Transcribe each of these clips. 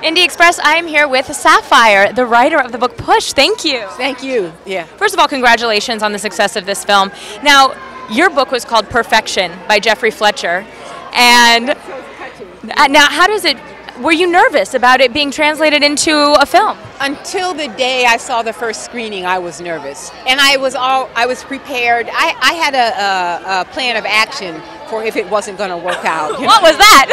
Indie Express, I am here with Sapphire, the writer of the book Push. Thank you. Thank you. Yeah. First of all, congratulations on the success of this film. Now, your book was called Perfection by Jeffrey Fletcher. And now, how does it, were you nervous about it being translated into a film? Until the day I saw the first screening, I was nervous. And I was prepared. I had a plan of action for if it wasn't going to work out. What was that?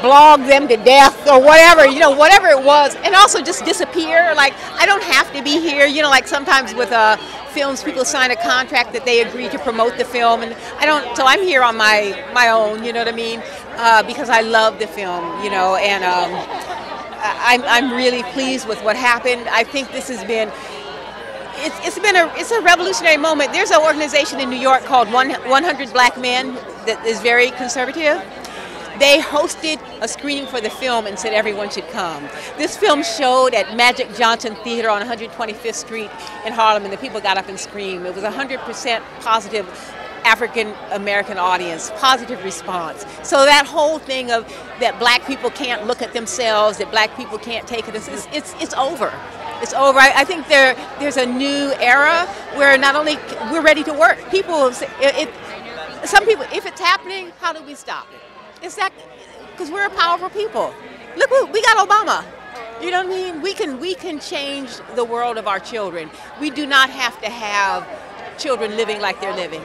Blog them to death or whatever, whatever it was. And also just disappear. Like, I don't have to be here. Like sometimes with films, people sign a contract that they agree to promote the film. And I don't, so I'm here on my own, you know what I mean? Because I love the film, and I'm really pleased with what happened. I think this has been, it's a revolutionary moment. There's an organization in New York called 100 Black Men that is very conservative. They hosted a screening for the film and said everyone should come. This film showed at Magic Johnson Theater on 125th Street in Harlem, and the people got up and screamed. It was 100% positive African American audience, positive response. So that whole thing of that black people can't look at themselves, that black people can't take it, it's over. It's over. I think there's a new era where not only we're ready to work. People, some people, if it's happening, how do we stop it? It's that because we're a powerful people. Look, we got Obama. You know what I mean? We can change the world of our children. We do not have to have children living like they're living.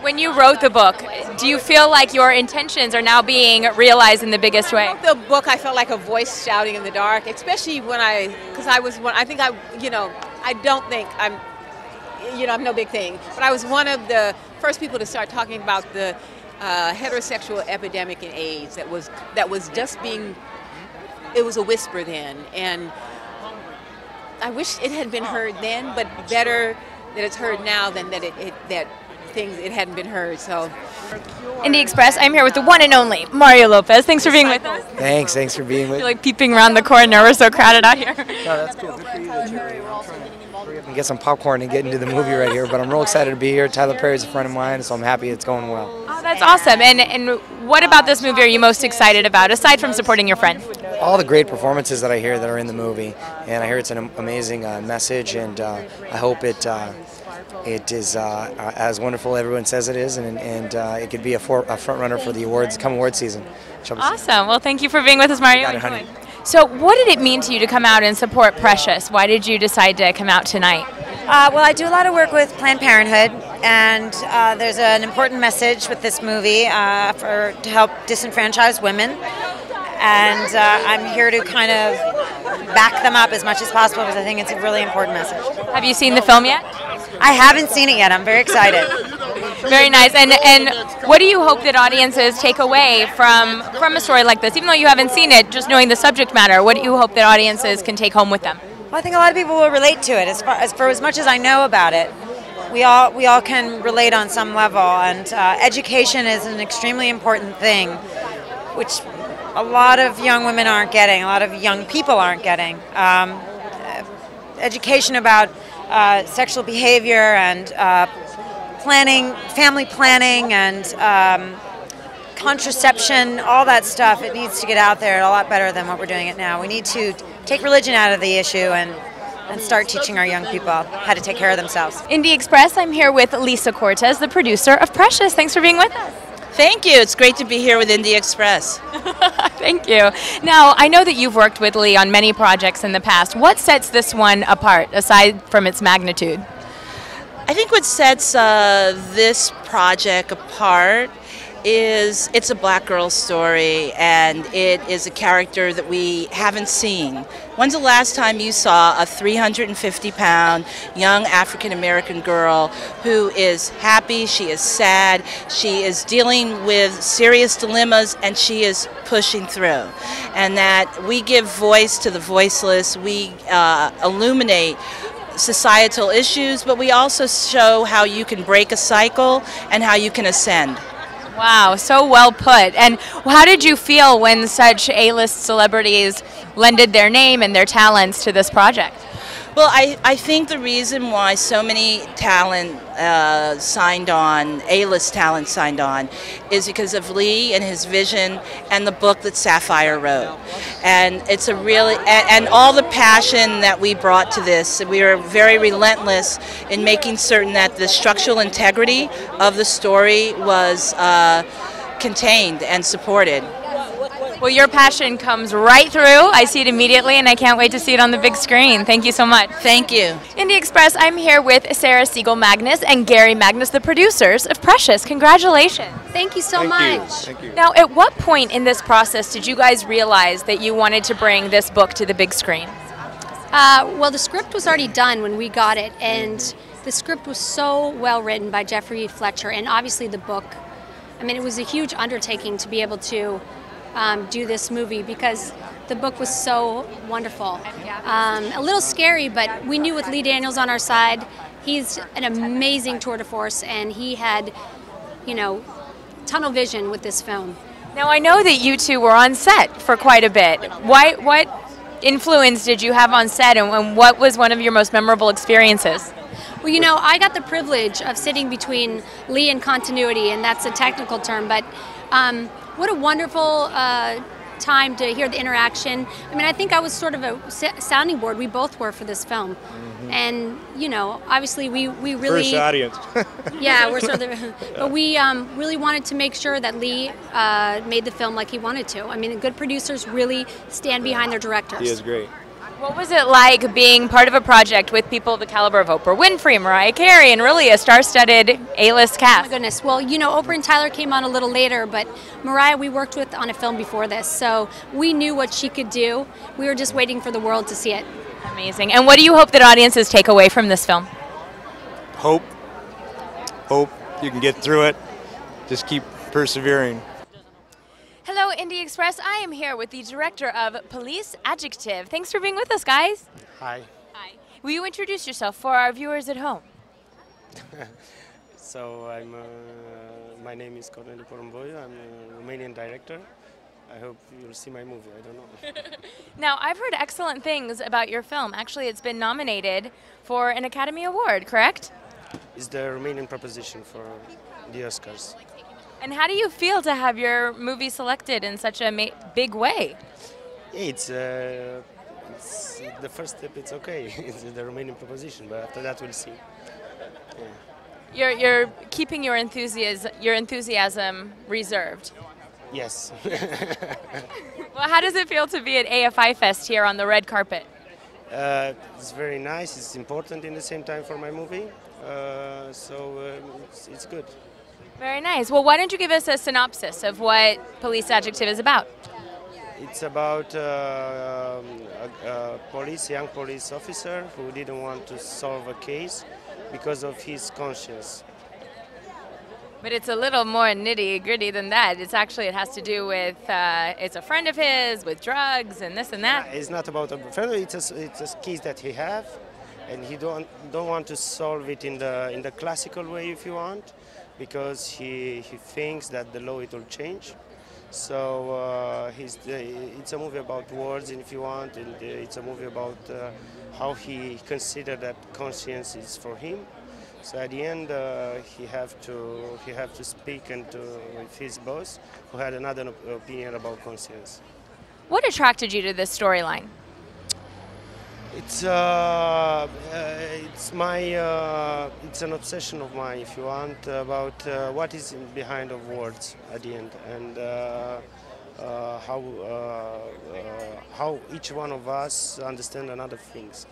When you wrote the book, do you feel like your intentions are now being realized in the biggest way? When I wrote the book, I felt like a voice shouting in the dark, especially when I don't think I'm no big thing, but I was one of the first people to start talking about the heterosexual epidemic in AIDS that was just being, it was a whisper then, and I wish it had been heard then, but better that it's heard now than that it hadn't been heard. So, Indie Express, I'm here with the one and only Mario Lopez. Thanks for being with us. Thanks for being with us. You're like peeping around the corner. We're so crowded out here. No, that's cool. Good for you that you're trying to hurry up and get some popcorn and get into the movie right here. But I'm real excited to be here. Tyler Perry's a friend of mine, so I'm happy it's going well. Oh, that's awesome. And what about this movie are you most excited about, aside from supporting your friend? All the great performances that I hear that are in the movie, and I hear it's an amazing message, and I hope it is as wonderful as everyone says it is, and it could be a front runner for the awards come award season. Awesome. Well, thank you for being with us, Mario. Got it, honey. So what did it mean to you to come out and support Precious? Why did you decide to come out tonight? Well, I do a lot of work with Planned Parenthood, and there's an important message with this movie to help disenfranchised women. And I'm here to kind of back them up as much as possible because I think it's a really important message. Have you seen the film yet? I haven't seen it yet. I'm very excited. Very nice. And what do you hope that audiences take away from a story like this? Even though you haven't seen it, just knowing the subject matter, what do you hope that audiences can take home with them? Well, I think a lot of people will relate to it. For as much as I know about it, we all can relate on some level. And education is an extremely important thing, which a lot of young women aren't getting, a lot of young people aren't getting. Education about sexual behavior and planning, family planning and contraception, all that stuff, it needs to get out there a lot better than what we're doing it now. We need to take religion out of the issue and start teaching our young people how to take care of themselves. Indie Express, I'm here with Lisa Cortes, the producer of Precious. Thanks for being with us. Thank you. It's great to be here with Indie Express. Thank you. Now, I know that you've worked with Lee on many projects in the past. What sets this one apart, aside from its magnitude? I think what sets this project apart is it's a black girl story, and it is a character that we haven't seen. When's the last time you saw a 350-pound young African-American girl who is happy, she is sad, she is dealing with serious dilemmas, and she is pushing through? And that we give voice to the voiceless, we illuminate societal issues, but we also show how you can break a cycle and how you can ascend. Wow, so well put. And how did you feel when such A-list celebrities lended their name and their talents to this project? Well, I think the reason why so many talent signed on, A-list talent signed on, is because of Lee and his vision and the book that Sapphire wrote. And it's a really, and all the passion that we brought to this, we were very relentless in making certain that the structural integrity of the story was contained and supported. Well, your passion comes right through. I see it immediately, and I can't wait to see it on the big screen. Thank you so much. Thank you. Indie Express, I'm here with Sarah Siegel-Magnus and Gary Magnus, the producers of Precious. Congratulations. Thank you so much. Thank you. Now, at what point in this process did you guys realize that you wanted to bring this book to the big screen? Well, the script was already done when we got it, and the script was so well written by Jeffrey Fletcher, and obviously the book. I mean, it was a huge undertaking to be able to do this movie because the book was so wonderful. A little scary, but we knew with Lee Daniels on our side, he's an amazing tour de force, and he had, you know, tunnel vision with this film. Now, I know that you two were on set for quite a bit. What influence did you have on set, and what was one of your most memorable experiences? Well, you know, I got the privilege of sitting between Lee and continuity, and that's a technical term, but what a wonderful time to hear the interaction. I mean, I think I was sort of a sounding board. We both were for this film. And, you know, obviously we really... First audience. Yeah, we're sort of... But we really wanted to make sure that Lee made the film like he wanted to. I mean, good producers really stand behind their directors. He is great. What was it like being part of a project with people of the caliber of Oprah Winfrey, Mariah Carey, and really a star-studded A-list Oh cast? my goodness. Well, you know, Oprah and Tyler came on a little later, but Mariah we worked with on a film before this, so we knew what she could do. We were just waiting for the world to see it. Amazing. And what do you hope that audiences take away from this film? Hope. Hope you can get through it. Just keep persevering. Hello, Indie Express. I am here with the director of Police Adjective. Thanks for being with us, guys. Hi. Hi. Will you introduce yourself for our viewers at home? So my name is Cortes. I'm a Romanian director. I hope you'll see my movie. I don't know. Now, I've heard excellent things about your film. Actually, it's been nominated for an Academy Award, correct? It's the Romanian proposition for the Oscars. And how do you feel to have your movie selected in such a big way? Yeah, it's the first step. It's okay. It's the Romanian proposition, but after that we'll see. Yeah. You're keeping your enthusiasm reserved. Yes. Well, how does it feel to be at AFI FEST here on the red carpet? It's very nice. It's important in the same time for my movie, so it's good. Very nice. Well, why don't you give us a synopsis of what Police Adjective is about? It's about a young police officer who didn't want to solve a case because of his conscience. But it's a little more nitty-gritty than that. It has to do with, it's a friend of his with drugs and this and that. It's not about a friend. It's a case that he have, and he don't want to solve it in the classical way, if you want, because he thinks that the law it will change. So it's a movie about words, if you want, and it's a movie about how he considered that conscience is for him. So at the end, he have to speak with his boss, who had another opinion about conscience. What attracted you to this storyline? It's an obsession of mine, if you want, about what is behind of words at the end, and how each one of us understand another things.